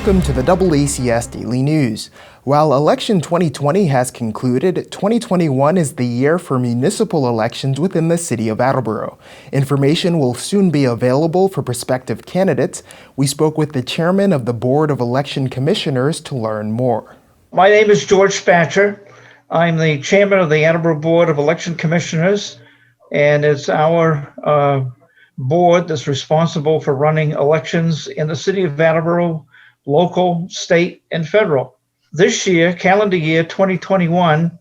Welcome to the DoubleACS Daily News. While election 2020 has concluded, 2021 is the year for municipal elections within the City of Attleboro. Information will soon be available for prospective candidates. We spoke with the chairman of the Board of Election Commissioners to learn more. My name is George Spatcher. I'm the chairman of the Attleboro Board of Election Commissioners, and it's our board that's responsible for running elections in the City of Attleboro, local, state, and federal. This year, calendar year 2021,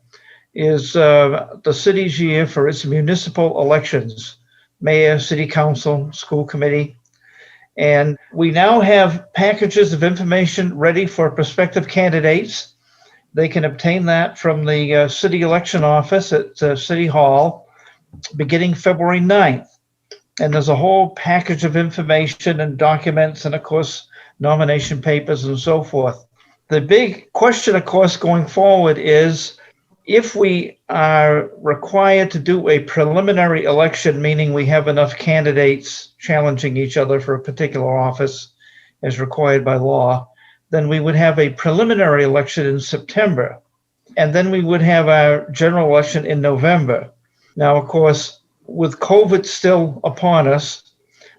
is the city's year for its municipal elections, mayor, city council, school committee. And we now have packages of information ready for prospective candidates. They can obtain that from the city election office at City Hall beginning February 9th. And there's a whole package of information and documents and, of course, nomination papers and so forth. The big question, of course, going forward is if we are required to do a preliminary election, meaning we have enough candidates challenging each other for a particular office as required by law, then we would have a preliminary election in September. And then we would have our general election in November. Now, of course, with COVID still upon us,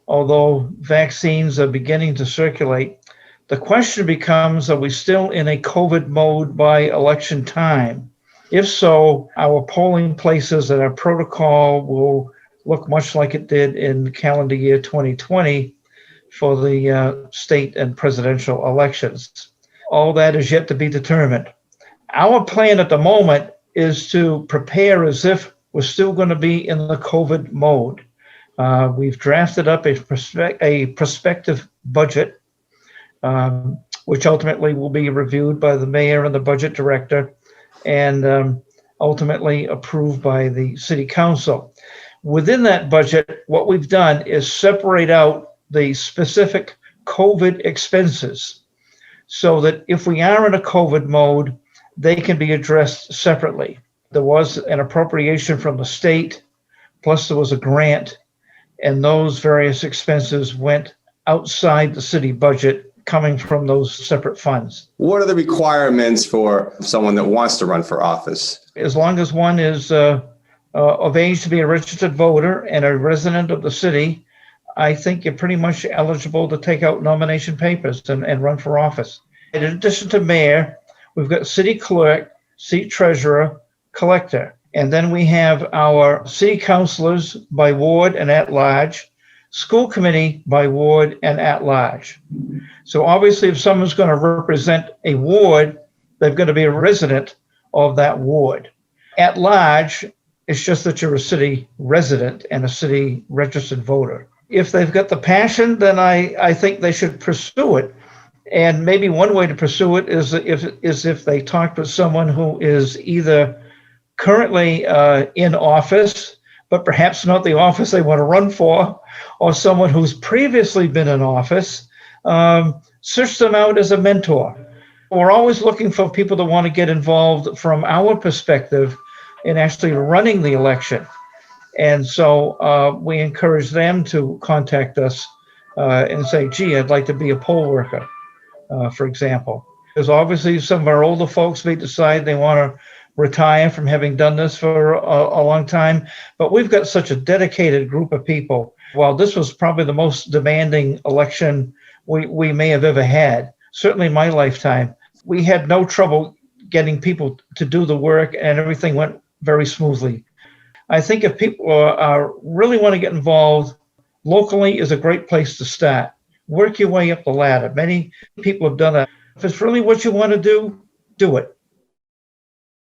although vaccines are beginning to circulate, the question becomes, are we still in a COVID mode by election time? If so, our polling places and our protocol will look much like it did in calendar year 2020 for the state and presidential elections. All that is yet to be determined. Our plan at the moment is to prepare as if we're still going to be in the COVID mode. We've drafted up a prospective budget, which ultimately will be reviewed by the mayor and the budget director and ultimately approved by the city council. Within that budget, what we've done is separate out the specific COVID expenses so that if we are in a COVID mode, they can be addressed separately. There was an appropriation from the state, plus there was a grant, and those various expenses went outside the city budget coming from those separate funds. What are the requirements for someone that wants to run for office? As long as one is of age to be a registered voter and a resident of the city, I think you're pretty much eligible to take out nomination papers and run for office. In addition to mayor, we've got city clerk, seat treasurer, collector. And then we have our city councilors by ward and at large, school committee by ward and at large. So obviously if someone's going to represent a ward, they've got to be a resident of that ward. At large, it's just that you're a city resident and a city registered voter. If they've got the passion, then I think they should pursue it. And maybe one way to pursue it is if they talk to someone who is either currently in office, but perhaps not the office they want to run for, or someone who's previously been in office, search them out as a mentor. We're always looking for people that want to get involved from our perspective in actually running the election. And so we encourage them to contact us and say, gee, I'd like to be a poll worker, for example. Because obviously some of our older folks may decide they want to retire from having done this for a long time, but we've got such a dedicated group of people. While this was probably the most demanding election we may have ever had, certainly in my lifetime, we had no trouble getting people to do the work and everything went very smoothly. I think if people really want to get involved, locally is a great place to start. Work your way up the ladder. Many people have done that. If it's really what you want to do, do it.